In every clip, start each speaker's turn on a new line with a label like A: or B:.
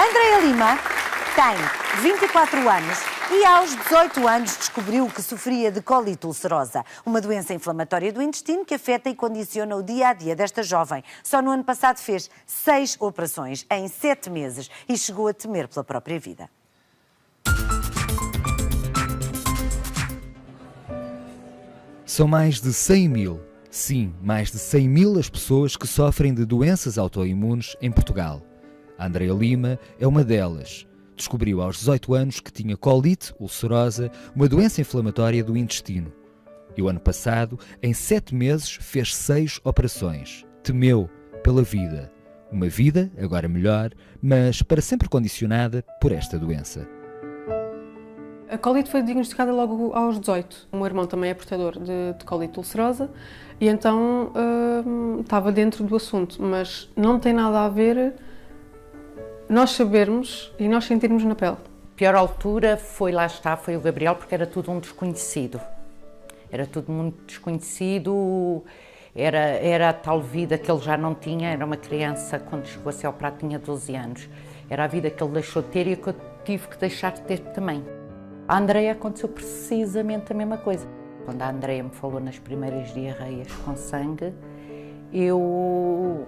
A: Andreia Lima tem 24 anos e aos 18 anos descobriu que sofria de colite ulcerosa, uma doença inflamatória do intestino que afeta e condiciona o dia-a-dia desta jovem. Só no ano passado fez 6 operações em 7 meses e chegou a temer pela própria vida.
B: São mais de 100 mil, sim, mais de 100 mil as pessoas que sofrem de doenças autoimunes em Portugal. A Andreia Lima é uma delas. Descobriu aos 18 anos que tinha colite ulcerosa, uma doença inflamatória do intestino. E o ano passado, em 7 meses, fez 6 operações. Temeu pela vida. Uma vida, agora melhor, mas para sempre condicionada por esta doença.
C: A colite foi diagnosticada logo aos 18. O meu irmão também é portador de colite ulcerosa e então estava dentro do assunto, mas não tem nada a ver nós sabermos e nós sentirmos na pele.
D: A pior altura foi o Gabriel, porque era tudo um desconhecido. Era tudo muito desconhecido, era a tal vida que ele já não tinha, era uma criança, quando chegou a ser operado tinha 12 anos. Era a vida que ele deixou de ter e que eu tive que deixar de ter também. A Andreia aconteceu precisamente a mesma coisa. Quando a Andreia me falou nas primeiras diarreias com sangue, eu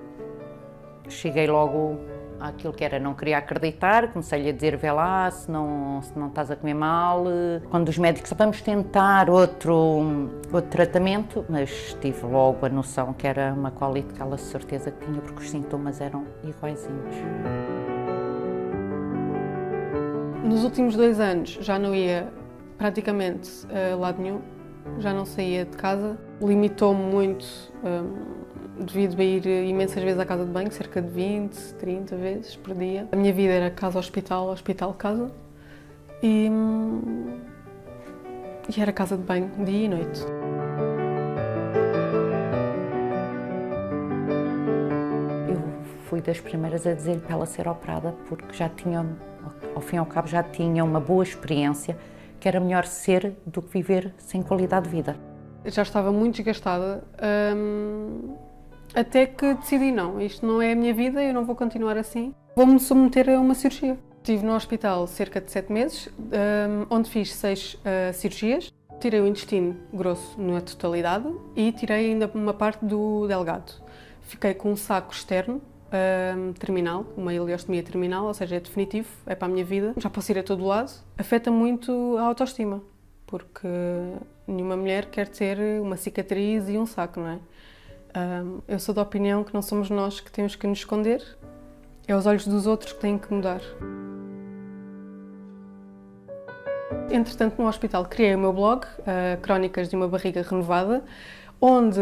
D: cheguei logo àquilo que era, não queria acreditar, comecei-lhe a dizer, vê lá, se não estás a comer mal. Quando os médicos, vamos tentar outro tratamento, mas tive logo a noção que era uma colite que ela de certeza que tinha, porque os sintomas eram iguaizinhos.
C: Nos últimos 2 anos já não ia praticamente a lado nenhum, já não saía de casa. Limitou-me muito devido a ir imensas vezes à casa de banho, cerca de 20, 30 vezes por dia. A minha vida era casa-hospital, hospital-casa e era casa de banho dia e noite.
D: Eu fui das primeiras a dizer para ela ser operada porque já tinha, ao fim e ao cabo, já tinha uma boa experiência, que era melhor ser do que viver sem qualidade de vida.
C: Eu já estava muito desgastada, até que decidi, não, isto não é a minha vida, eu não vou continuar assim. Vou-me submeter a uma cirurgia. Estive no hospital cerca de 7 meses, onde fiz 6 cirurgias. Tirei o intestino grosso na totalidade e tirei ainda uma parte do delgado. Fiquei com um saco externo, terminal, uma ileostomia terminal, ou seja, é definitivo, é para a minha vida. Já posso ir a todo lado. Afeta muito a autoestima, porque nenhuma mulher quer ter uma cicatriz e um saco, não é? Eu sou da opinião que não somos nós que temos que nos esconder, é os olhos dos outros que têm que mudar. Entretanto, no hospital criei o meu blog, Crónicas de uma Barriga Renovada, onde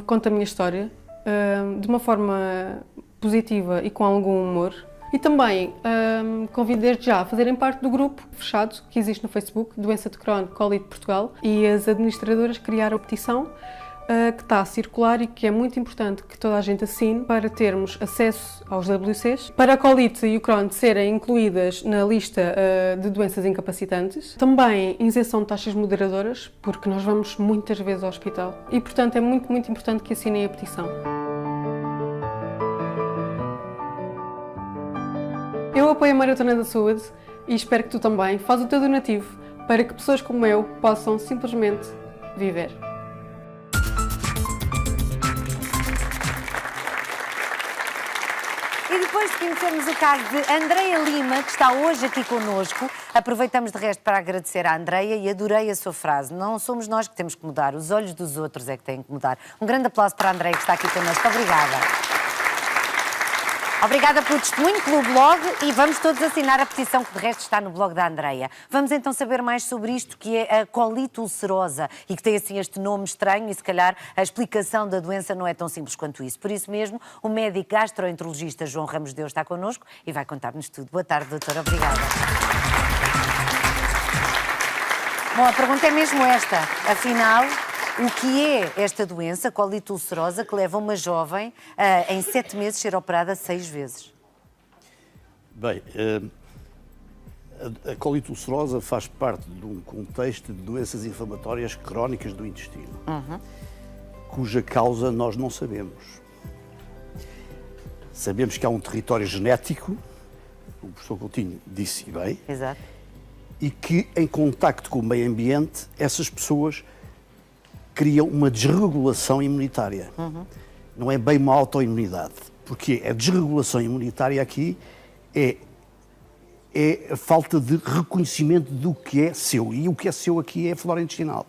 C: conto a minha história de uma forma positiva e com algum humor. E também convido desde já a fazerem parte do grupo fechado que existe no Facebook, Doença de Crohn, Colite Portugal, e as administradoras criaram a petição que está a circular e que é muito importante que toda a gente assine para termos acesso aos WCs, para a colite e o Crohn serem incluídas na lista de doenças incapacitantes. Também isenção de taxas moderadoras, porque nós vamos muitas vezes ao hospital e, portanto, é muito, muito importante que assinem a petição. Eu apoio a Maratona da Saúde e espero que tu também. Faz o teu donativo para que pessoas como eu possam simplesmente viver.
A: E depois de conhecermos o caso de Andreia Lima, que está hoje aqui connosco, aproveitamos de resto para agradecer à Andreia e adorei a sua frase. Não somos nós que temos que mudar, os olhos dos outros é que têm que mudar. Um grande aplauso para a Andreia que está aqui connosco. Obrigada. Obrigada pelo testemunho, pelo blog e vamos todos assinar a petição que de resto está no blog da Andreia. Vamos então saber mais sobre isto que é a colite ulcerosa e que tem assim este nome estranho e se calhar a explicação da doença não é tão simples quanto isso. Por isso mesmo, o médico gastroenterologista João Ramos Deus está connosco e vai contar-nos tudo. Boa tarde, doutora. Obrigada. Bom, a pergunta é mesmo esta. Afinal, o que é esta doença, colite ulcerosa, que leva uma jovem em 7 meses a ser operada 6 vezes?
E: Bem, a colite ulcerosa faz parte de um contexto de doenças inflamatórias crónicas do intestino, cuja causa nós não sabemos. Sabemos que há um território genético o professor Coutinho disse bem,
A: Exato.
E: e que em contacto com o meio ambiente, essas pessoas criam uma desregulação imunitária. Não é bem uma autoimunidade, porque a desregulação imunitária aqui é a falta de reconhecimento do que é seu, e o que é seu aqui é a flora intestinal.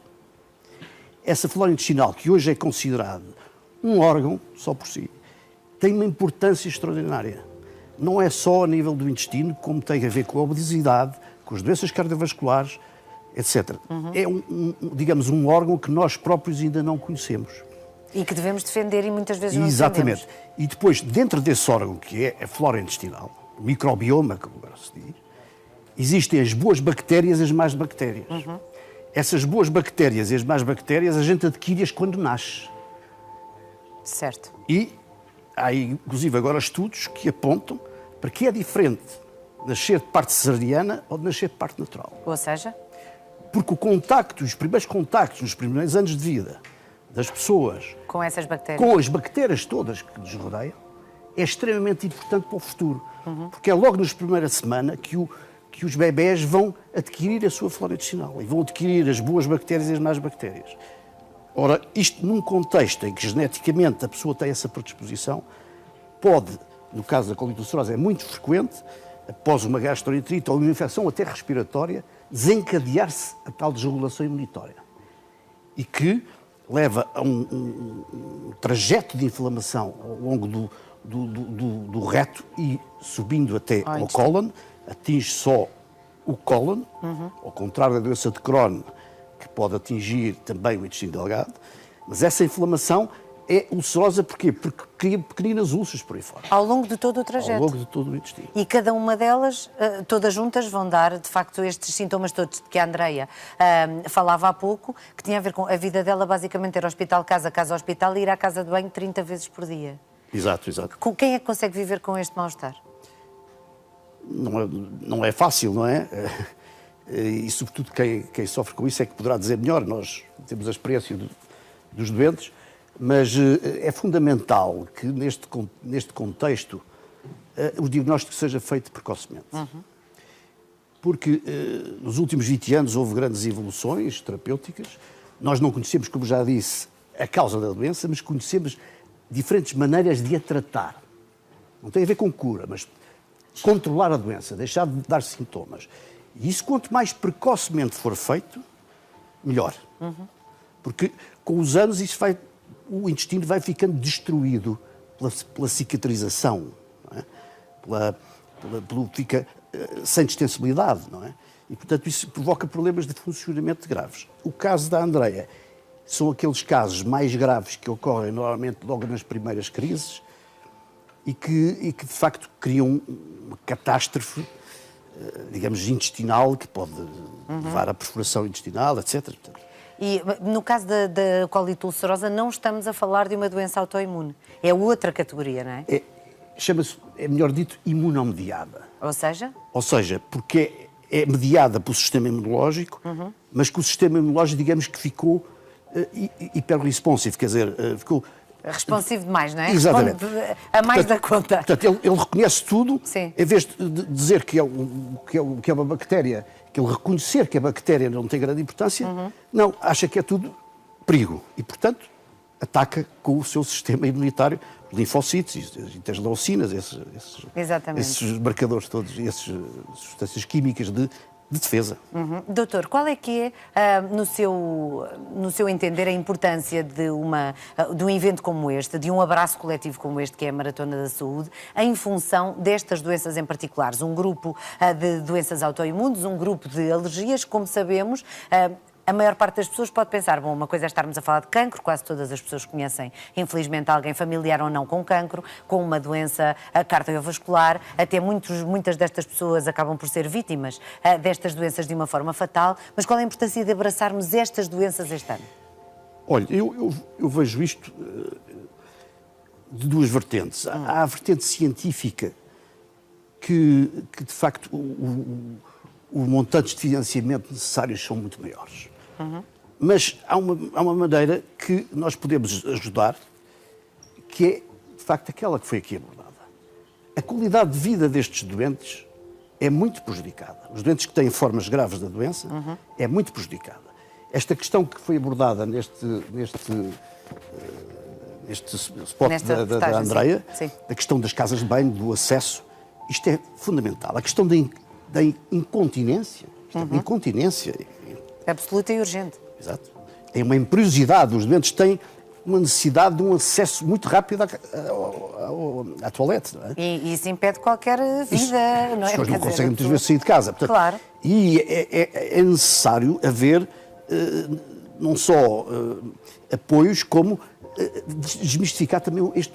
E: Essa flora intestinal, que hoje é considerada um órgão, só por si, tem uma importância extraordinária. Não é só a nível do intestino, como tem a ver com a obesidade, com as doenças cardiovasculares, etc. É, digamos, um órgão que nós próprios ainda não conhecemos.
A: E que devemos defender e muitas vezes não
E: Exatamente.
A: defendemos.
E: E depois, dentro desse órgão, que é a flora intestinal, o microbioma, como agora se diz, existem as boas bactérias e as más bactérias. Essas boas bactérias e as más bactérias a gente adquire-as quando nasce.
A: Certo.
E: E há, inclusive, agora estudos que apontam para que é diferente nascer de parte cesariana ou de nascer de parte natural.
A: Ou seja,
E: Porque o contacto, os primeiros contactos, nos primeiros anos de vida das pessoas
A: com essas bactérias.
E: com as bactérias todas que nos rodeiam, é extremamente importante para o futuro. Porque é logo nas primeiras semanas que os bebés vão adquirir a sua flora intestinal e vão adquirir as boas bactérias e as más bactérias. Ora, isto num contexto em que geneticamente a pessoa tem essa predisposição, pode, no caso da colite ulcerosa, é muito frequente, após uma gastroenterite ou uma infecção até respiratória, desencadear-se a tal desregulação imunitária. E que leva a um trajeto de inflamação ao longo do reto e subindo até ao cólon, atinge só o cólon, ao contrário da doença de Crohn, que pode atingir também o intestino delgado, mas essa inflamação é ulcerosa porquê? Porque cria pequeninas úlceras por aí fora.
A: Ao longo de todo o trajeto.
E: Ao longo de todo o intestino.
A: E cada uma delas, todas juntas, vão dar, de facto, estes sintomas todos de que a Andreia falava há pouco, que tinha a ver com a vida dela, basicamente, era hospital-casa, casa-hospital e ir à casa de banho 30 vezes por dia.
E: Exato, exato.
A: Quem é que consegue viver com este mal-estar?
E: Não é fácil, não é? E, sobretudo, quem sofre com isso é que poderá dizer melhor. Nós temos a experiência dos doentes, mas é fundamental que, neste contexto, o diagnóstico seja feito precocemente. Porque nos últimos 20 anos houve grandes evoluções terapêuticas. Nós não conhecemos, como já disse, a causa da doença, mas conhecemos diferentes maneiras de a tratar. Não tem a ver com cura, mas controlar a doença, deixar de dar sintomas. E isso, quanto mais precocemente for feito, melhor. Porque, com os anos, o intestino vai ficando destruído pela cicatrização, não é? Fica sem distensibilidade, não é? E, portanto, isso provoca problemas de funcionamento graves. O caso da Andreia são aqueles casos mais graves que ocorrem normalmente logo nas primeiras crises e que de facto, criam uma catástrofe, digamos, intestinal, que pode levar à perfuração intestinal, etc.
A: E no caso da colite ulcerosa, não estamos a falar de uma doença autoimune. É outra categoria, não é?
E: Chama-se, melhor dito, imunomediada.
A: Ou seja?
E: Ou seja, porque é mediada pelo sistema imunológico, mas que o sistema imunológico, digamos que ficou hiperresponsive, quer dizer, ficou...
A: Responsivo demais, não é?
E: Exatamente.
A: Responde a mais da conta.
E: Portanto, ele reconhece tudo,
A: Sim.
E: Em vez de dizer que é uma bactéria, que ele reconhecer que a bactéria não tem grande importância, não, acha que é tudo perigo. E, portanto, ataca com o seu sistema imunitário, linfócitos, interleucinas, esses marcadores todos, essas substâncias químicas de defesa.
A: Doutor, qual é que é, no seu entender, a importância de um evento como este, de um abraço coletivo como este, que é a Maratona da Saúde, em função destas doenças em particulares? Um grupo de doenças autoimunes, um grupo de alergias, como sabemos... A maior parte das pessoas pode pensar, bom, uma coisa é estarmos a falar de cancro, quase todas as pessoas conhecem, infelizmente, alguém familiar ou não com cancro, com uma doença cardiovascular, até muitas destas pessoas acabam por ser vítimas destas doenças de uma forma fatal, mas qual é a importância de abraçarmos estas doenças este ano?
E: Olha, eu vejo isto de duas vertentes. Há a vertente científica, que de facto os montantes de financiamento necessários são muito maiores. Mas há uma maneira que nós podemos ajudar, que é, de facto, aquela que foi aqui abordada. a qualidade de vida destes doentes é muito prejudicada. Os doentes que têm formas graves da doença é muito prejudicada. Esta questão que foi abordada neste spot da Andreia, a questão das casas de banho, do acesso, isto é fundamental. A questão da incontinência, incontinência.
A: Absoluta e urgente.
E: Exato. É uma imperiosidade. Os doentes têm uma necessidade de um acesso muito rápido à toalete. Não é?
A: E isso impede qualquer vida, não é?
E: As pessoas não conseguem muitas vezes sair de casa. Portanto,
A: claro.
E: E é necessário haver não só apoios, como desmistificar também de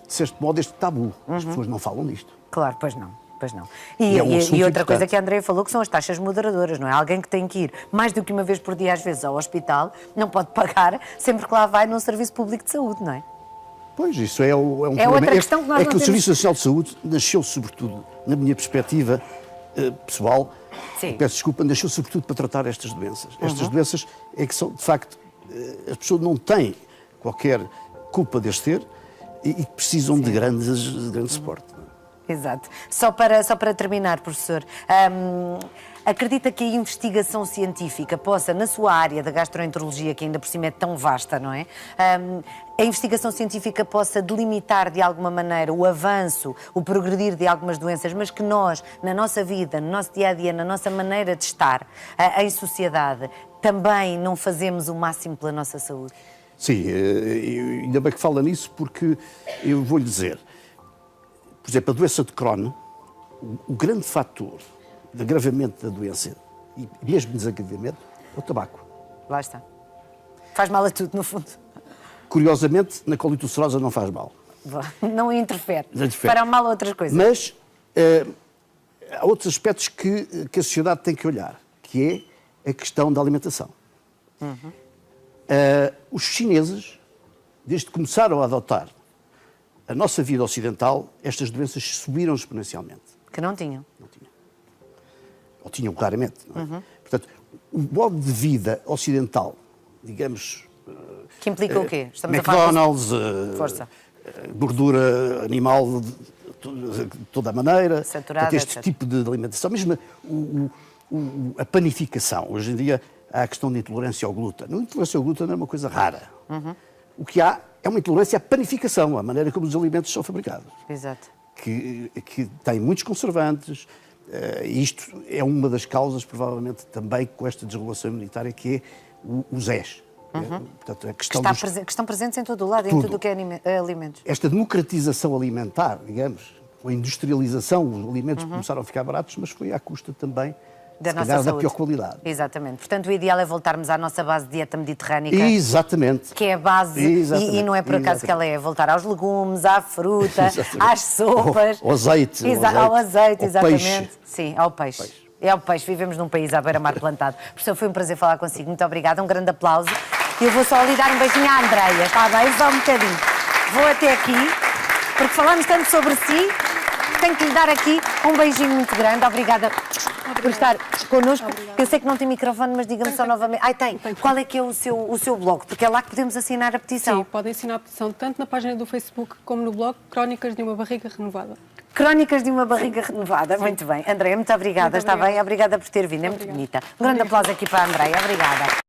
E: certo modo, este tabu. As pessoas não falam disto.
A: Claro, pois não. Pois não.
E: E é um assunto
A: outra
E: importante.
A: coisa que a Andreia falou, que são as taxas moderadoras, não é? Alguém que tem que ir mais do que uma vez por dia, às vezes, ao hospital, não pode pagar sempre que lá vai num serviço público de saúde, não é?
E: Pois, isso é um problema.
A: É outra questão que nós não
E: o
A: temos...
E: Serviço Nacional de Saúde nasceu, sobretudo, na minha perspectiva pessoal, peço desculpa, nasceu sobretudo para tratar estas doenças. Estas doenças é que são, de facto, as pessoas não têm qualquer culpa de as ter e precisam de grande suporte.
A: Exato. Só para terminar, professor, acredita que a investigação científica possa, na sua área da gastroenterologia, que ainda por cima é tão vasta, não é? A investigação científica possa delimitar de alguma maneira o avanço, o progredir de algumas doenças, mas que nós, na nossa vida, no nosso dia-a-dia, na nossa maneira de estar em sociedade, também não fazemos o máximo pela nossa saúde?
E: Sim, ainda bem que fala nisso, porque eu vou-lhe dizer, por exemplo, a doença de Crohn, o grande fator de agravamento da doença, e mesmo desagravamento, é o tabaco.
A: Lá está. Faz mal a tudo, no fundo.
E: Curiosamente, na colite ulcerosa não faz mal.
A: Não interfere. Fará mal a outras coisas.
E: Mas há outros aspectos que a sociedade tem que olhar, que é a questão da alimentação. Os chineses, desde que começaram a adotar a nossa vida ocidental, estas doenças subiram exponencialmente.
A: Que não tinham.
E: Não tinham. Ou tinham claramente. Não é? Portanto, o modo de vida ocidental, digamos...
A: Que implica o quê?
E: Estamos McDonald's,
A: Força.
E: Gordura animal de toda a maneira.
A: Saturada,
E: portanto, este tipo de alimentação. Mesmo a panificação. Hoje em dia há a questão da intolerância ao glúten. A intolerância ao glúten é uma coisa rara. O que há é uma intolerância à panificação, à maneira como os alimentos são fabricados.
A: Exato.
E: Que tem muitos conservantes. Isto é uma das causas, provavelmente, também com esta desregulação imunitária, que é os ES. Portanto,
A: que estão presentes em todo o lado, em tudo o que é alimentos.
E: Esta democratização alimentar, digamos, com a industrialização, os alimentos começaram a ficar baratos, mas foi à custa também da pior qualidade.
A: Exatamente. Portanto, o ideal é voltarmos à nossa base de dieta mediterrânica.
E: Exatamente.
A: Que é a base, e não é por acaso que ela é, voltar aos legumes, à fruta, às sopas.
E: Ao azeite.
A: Ao azeite, exatamente.
E: Peixe.
A: Sim, ao peixe. É o peixe. Vivemos num país à beira-mar plantado. Professor, foi um prazer falar consigo. Muito obrigada. Um grande aplauso. E eu vou só lhe dar um beijinho à Andreia, está bem? Só um bocadinho. Vou até aqui, porque falamos tanto sobre si, tenho que lhe dar aqui um beijinho muito grande. Obrigada por estar connosco. Obrigada. Eu sei que não tem microfone, mas diga-me só novamente. Tem. Qual é que é o seu blog? Porque é lá que podemos assinar a petição.
C: Sim, podem assinar a petição tanto na página do Facebook como no blog Crónicas de uma Barriga Renovada.
A: Crónicas de uma Barriga Renovada. Sim. Muito bem. Andreia, muito obrigada. Está bem? Obrigada por ter vindo. É muito bonita. Um grande aplauso aqui para a Andreia. Obrigada.